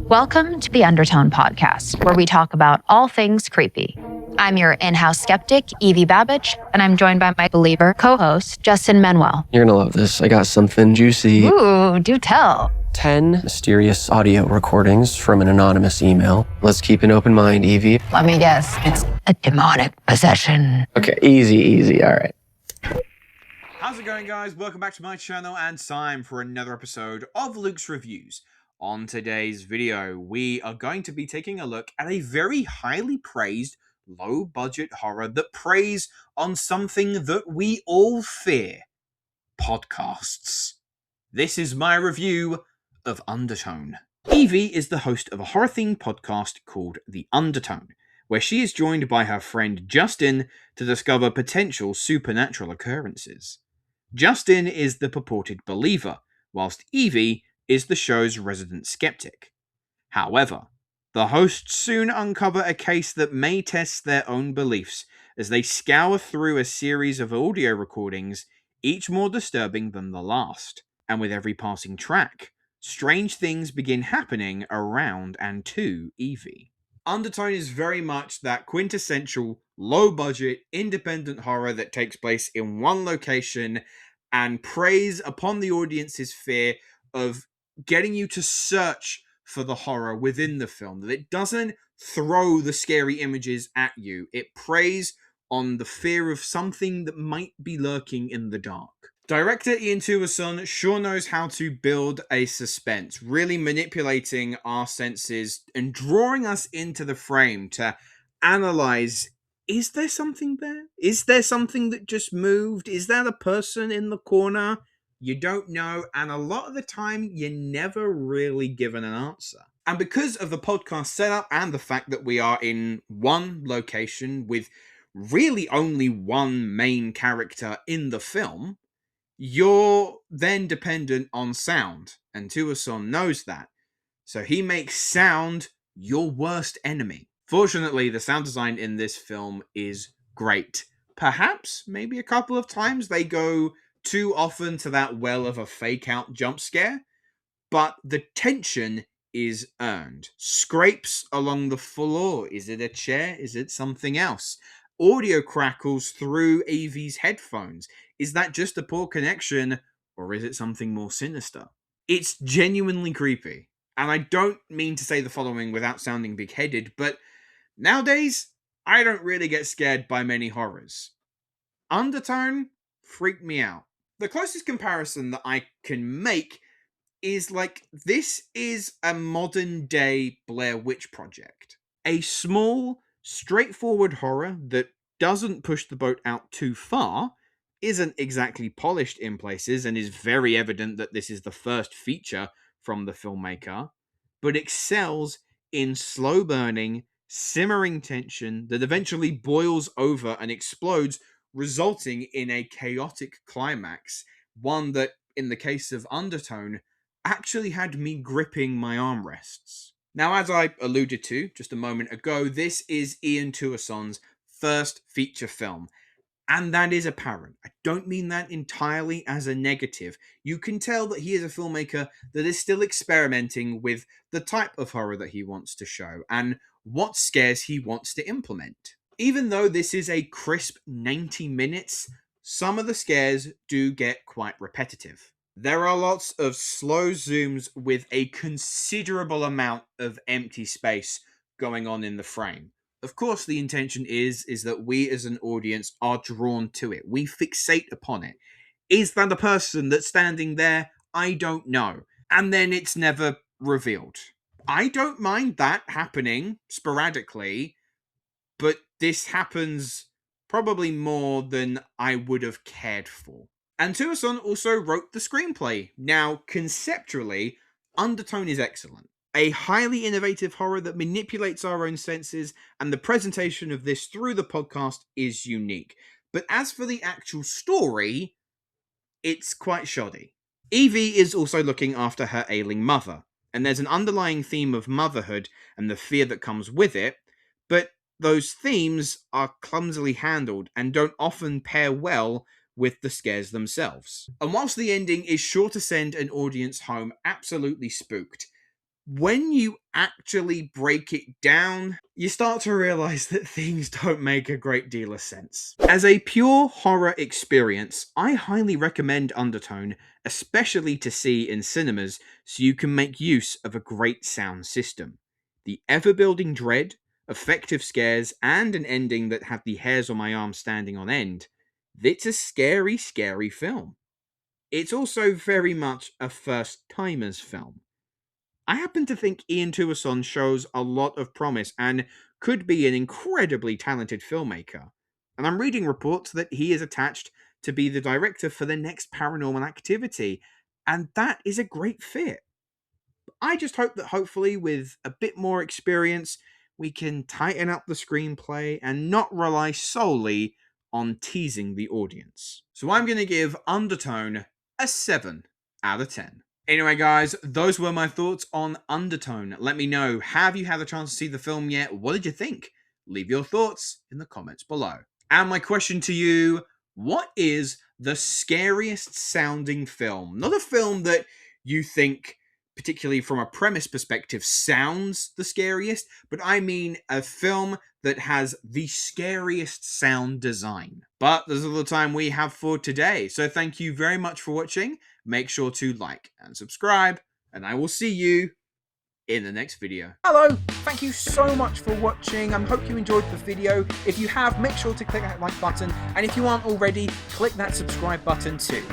Welcome to the Undertone podcast, where we talk about all things creepy. I'm your in-house skeptic, Evie Babbage, and I'm joined by my believer co-host, Justin Manuel. You're gonna love this. I got something juicy. Ooh, do tell. 10 mysterious audio recordings from an anonymous email. Let's keep an open mind, Evie. Let me guess, it's a demonic possession. Okay, easy, all right. How's it going, guys? Welcome back to my channel and time for another episode of Luke's Reviews. On today's video, we are going to be taking a look at a very highly praised, low-budget horror that preys on something that we all fear: podcasts. This is my review of Undertone. Evie is the host of a horror-themed podcast called The Undertone, where she is joined by her friend Justin to discover potential supernatural occurrences. Justin is the purported believer, whilst Evie is the show's resident skeptic. However, the hosts soon uncover a case that may test their own beliefs as they scour through a series of audio recordings, each more disturbing than the last. And with every passing track, strange things begin happening around and to Evie. Undertone is very much that quintessential, low-budget, independent horror that takes place in one location and preys upon the audience's fear of getting you to search for the horror within the film. That it doesn't throw the scary images at you. It preys on the fear of something that might be lurking in the dark. Director Ian Tuason sure knows how to build a suspense, really manipulating our senses and drawing us into the frame to analyze, is there something there? Is there something that just moved? Is that a person in the corner? You don't know, and a lot of the time, you're never really given an answer. And because of the podcast setup and the fact that we are in one location with really only one main character in the film, you're then dependent on sound, and Tuason knows that. So he makes sound your worst enemy. Fortunately, the sound design in this film is great. Perhaps, maybe a couple of times, they go too often to that well of a fake-out jump scare, but the tension is earned. Scrapes along the floor. Is it a chair? Is it something else? Audio crackles through Evie's headphones. Is that just a poor connection, or is it something more sinister? It's genuinely creepy. And I don't mean to say the following without sounding big-headed, but nowadays, I don't really get scared by many horrors. Undertone freaked me out. The closest comparison that I can make is like, this is a modern-day Blair Witch Project. A small, straightforward horror that doesn't push the boat out too far, isn't exactly polished in places, and is very evident that this is the first feature from the filmmaker, but excels in slow-burning, simmering tension that eventually boils over and explodes, resulting in a chaotic climax, one that, in the case of Undertone, actually had me gripping my armrests. Now, as I alluded to just a moment ago, this is Ian Tuason's first feature film, and that is apparent. I don't mean that entirely as a negative. You can tell that he is a filmmaker that is still experimenting with the type of horror that he wants to show and what scares he wants to implement. Even though this is a crisp 90 minutes, some of the scares do get quite repetitive. There are lots of slow zooms with a considerable amount of empty space going on in the frame. Of course, the intention is that we as an audience are drawn to it. We fixate upon it. Is that a person that's standing there? I don't know. And then it's never revealed. I don't mind that happening sporadically, but this happens probably more than I would have cared for. And Tuason also wrote the screenplay. Now, conceptually, Undertone is excellent. A highly innovative horror that manipulates our own senses, and the presentation of this through the podcast is unique. But as for the actual story, it's quite shoddy. Evie is also looking after her ailing mother, and there's an underlying theme of motherhood and the fear that comes with it, but those themes are clumsily handled and don't often pair well with the scares themselves. And whilst the ending is sure to send an audience home absolutely spooked, when you actually break it down, you start to realize that things don't make a great deal of sense. As a pure horror experience, I highly recommend Undertone, especially to see in cinemas, so you can make use of a great sound system. The ever-building dread, effective scares, and an ending that had the hairs on my arm standing on end. It's a scary, scary film. It's also very much a first-timers film. I happen to think Ian Tuason shows a lot of promise and could be an incredibly talented filmmaker. And I'm reading reports that he is attached to be the director for the next Paranormal Activity, and that is a great fit. I just hope that hopefully with a bit more experience, we can tighten up the screenplay and not rely solely on teasing the audience. So I'm going to give Undertone a 7 out of 10. Anyway, guys, those were my thoughts on Undertone. Let me know, have you had a chance to see the film yet? What did you think? Leave your thoughts in the comments below. And my question to you, what is the scariest sounding film? Not a film that you think, particularly from a premise perspective, sounds the scariest, but I mean a film that has the scariest sound design. But there's all the time we have for today, so thank you very much for watching. Make sure to like and subscribe, and I will see you in the next video. Hello, thank you so much for watching. I hope you enjoyed the video. If you have, make sure to click that like button, and if you aren't already, click that subscribe button too.